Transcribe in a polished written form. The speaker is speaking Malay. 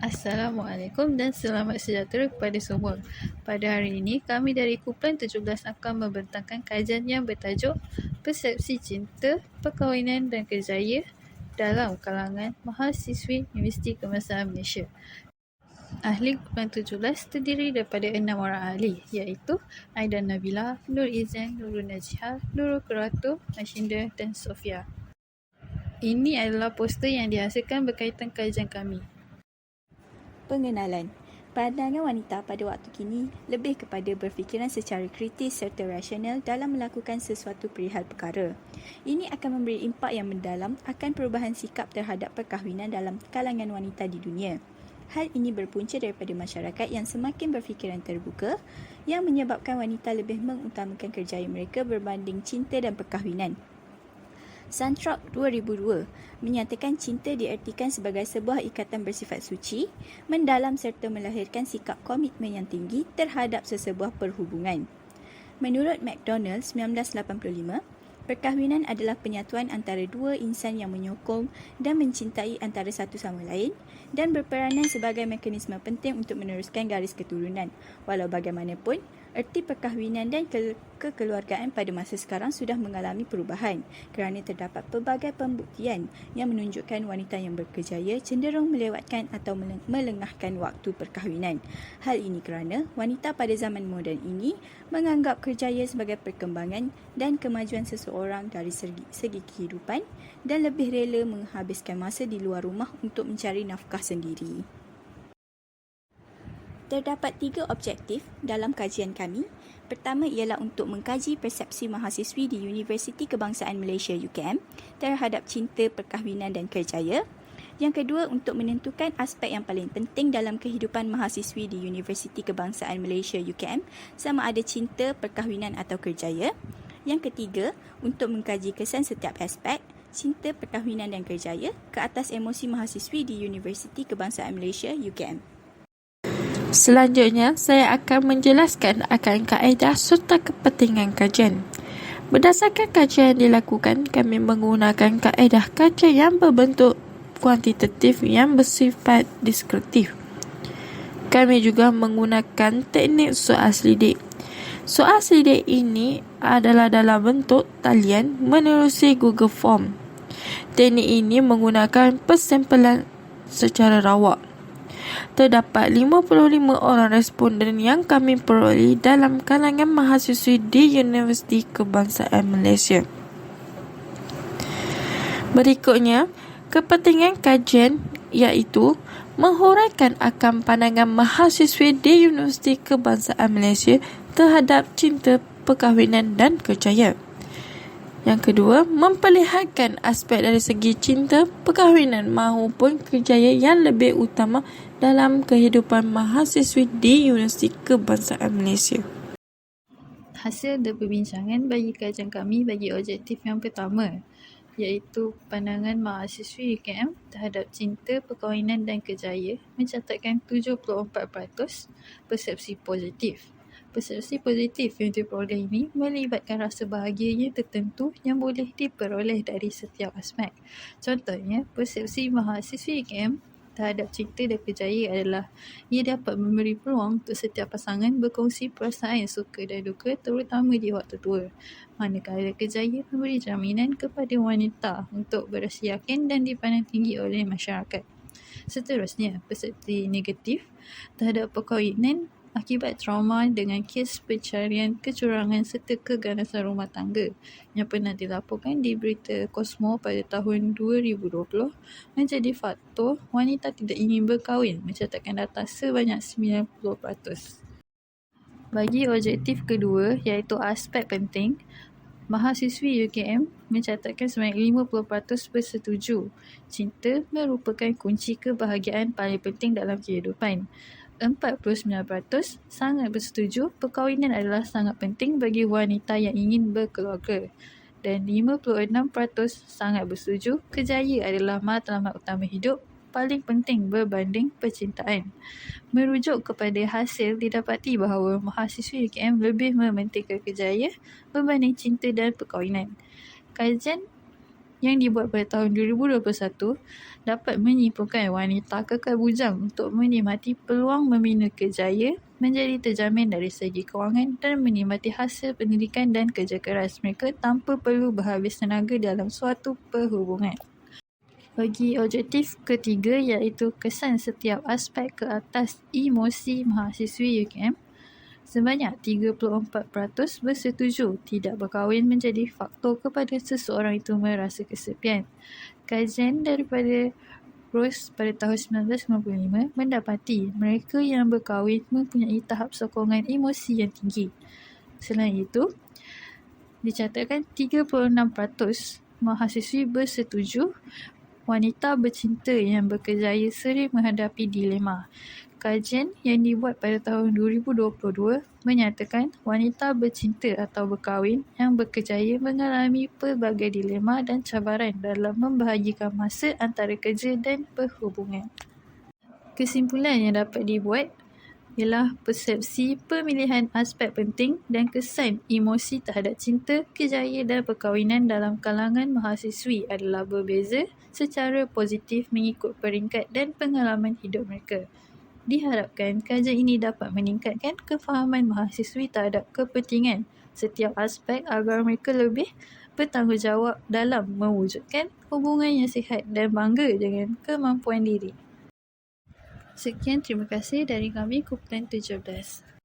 Assalamualaikum dan selamat sejahtera kepada semua. Pada hari ini, kami dari Kumpulan 17 akan membentangkan kajian yang bertajuk Persepsi Cinta, Perkahwinan dan Kerjaya dalam kalangan mahasiswi Universiti Kebangsaan Malaysia. Ahli Kumpulan 17 terdiri daripada 6 orang ahli, iaitu Aidan Nabila, Nur Izan, Nurul Najihah, Nurul Kerato, Mashinda dan Sofia. Ini adalah poster yang dihasilkan berkaitan kajian kami. Pengenalan. Pandangan wanita pada waktu kini lebih kepada berfikiran secara kritis serta rasional dalam melakukan sesuatu perihal perkara. Ini akan memberi impak yang mendalam akan perubahan sikap terhadap perkahwinan dalam kalangan wanita di dunia. Hal ini berpunca daripada masyarakat yang semakin berfikiran terbuka yang menyebabkan wanita lebih mengutamakan kerjaya mereka berbanding cinta dan perkahwinan. Santrok 2002 menyatakan cinta diertikan sebagai sebuah ikatan bersifat suci, mendalam serta melahirkan sikap komitmen yang tinggi terhadap sesebuah perhubungan. Menurut McDonald 1985, perkahwinan adalah penyatuan antara dua insan yang menyokong dan mencintai antara satu sama lain dan berperanan sebagai mekanisme penting untuk meneruskan garis keturunan. Walau bagaimanapun, erti perkahwinan dan kekeluargaan pada masa sekarang sudah mengalami perubahan kerana terdapat pelbagai pembuktian yang menunjukkan wanita yang berkejaya cenderung melewatkan atau melengahkan waktu perkahwinan. Hal ini kerana wanita pada zaman moden ini menganggap kerjaya sebagai perkembangan dan kemajuan seseorang dari segi kehidupan dan lebih rela menghabiskan masa di luar rumah untuk mencari nafkah sendiri. Terdapat 3 objektif dalam kajian kami. Pertama ialah untuk mengkaji persepsi mahasiswi di Universiti Kebangsaan Malaysia UKM terhadap cinta, perkahwinan dan kerjaya. Yang kedua, untuk menentukan aspek yang paling penting dalam kehidupan mahasiswi di Universiti Kebangsaan Malaysia UKM sama ada cinta, perkahwinan atau kerjaya. Yang ketiga, untuk mengkaji kesan setiap aspek cinta, perkahwinan dan kerjaya ke atas emosi mahasiswi di Universiti Kebangsaan Malaysia UKM. Selanjutnya, saya akan menjelaskan akan kaedah serta kepentingan kajian. Berdasarkan kajian yang dilakukan, kami menggunakan kaedah kajian yang berbentuk kuantitatif yang bersifat deskriptif. Kami juga menggunakan teknik soal selidik. Soal selidik ini adalah dalam bentuk talian menerusi Google Form. Teknik ini menggunakan persempelan secara rawak. Terdapat 55 orang responden yang kami peroleh dalam kalangan mahasiswi di Universiti Kebangsaan Malaysia. Berikutnya, kepentingan kajian iaitu menghuraikan akan pandangan mahasiswi di Universiti Kebangsaan Malaysia terhadap cinta, perkahwinan dan kerjaya. Yang kedua, memperlihatkan aspek dari segi cinta, perkahwinan maupun kerjaya yang lebih utama dalam kehidupan mahasiswi di Universiti Kebangsaan Malaysia. Hasil dari perbincangan bagi kajian kami bagi objektif yang pertama, iaitu pandangan mahasiswi UKM terhadap cinta, perkahwinan dan kerjaya mencatatkan 74% persepsi positif. Persepsi positif yang diperoleh ini melibatkan rasa bahagianya tertentu yang boleh diperoleh dari setiap aspek. Contohnya, persepsi mahasiswi UKM terhadap cinta dan kerjaya adalah ia dapat memberi peluang untuk setiap pasangan berkongsi perasaan suka dan duka terutama di waktu tua. Manakala kerjaya memberi jaminan kepada wanita untuk berasa yakin dan dipandang tinggi oleh masyarakat. Seterusnya, persepsi negatif terhadap perkahwinan akibat trauma dengan kes pencarian kecurangan serta keganasan rumah tangga yang pernah dilaporkan di berita Cosmo pada tahun 2020 menjadi faktor wanita tidak ingin berkahwin mencatatkan data sebanyak 90%. Bagi objektif kedua iaitu aspek penting, mahasiswi UKM mencatatkan sebanyak 50% bersetuju. Cinta merupakan kunci kebahagiaan paling penting dalam kehidupan. 49% sangat bersetuju perkahwinan adalah sangat penting bagi wanita yang ingin berkeluarga. Dan 56% sangat bersetuju kerjaya adalah matlamat utama hidup paling penting berbanding percintaan. Merujuk kepada hasil, didapati bahawa mahasiswi UKM lebih mementingkan kerjaya berbanding cinta dan perkahwinan. Kajian yang dibuat pada tahun 2021 dapat menyimpulkan wanita kekal bujang untuk menikmati peluang membina kerjaya, menjadi terjamin dari segi kewangan dan menikmati hasil pendidikan dan kerja keras mereka tanpa perlu berhabis tenaga dalam suatu perhubungan. Bagi objektif ketiga iaitu kesan setiap aspek ke atas emosi mahasiswi UKM, sebanyak 34% bersetuju tidak berkahwin menjadi faktor kepada seseorang itu merasa kesepian. Kajian daripada Rose pada tahun 1995 mendapati mereka yang berkahwin mempunyai tahap sokongan emosi yang tinggi. Selain itu, dicatatkan 36% mahasiswi bersetuju wanita bercinta yang berkerjaya sering menghadapi dilema. Kajian yang dibuat pada tahun 2022 menyatakan wanita bercinta atau berkahwin yang berkerjaya mengalami pelbagai dilema dan cabaran dalam membahagikan masa antara kerja dan perhubungan. Kesimpulan yang dapat dibuat ialah persepsi pemilihan aspek penting dan kesan emosi terhadap cinta, kerjaya dan perkahwinan dalam kalangan mahasiswi adalah berbeza secara positif mengikut peringkat dan pengalaman hidup mereka. Diharapkan kajian ini dapat meningkatkan kefahaman mahasiswi terhadap kepentingan setiap aspek agar mereka lebih bertanggungjawab dalam mewujudkan hubungan yang sihat dan bangga dengan kemampuan diri. Sekian, terima kasih dari kami Kumpulan 17.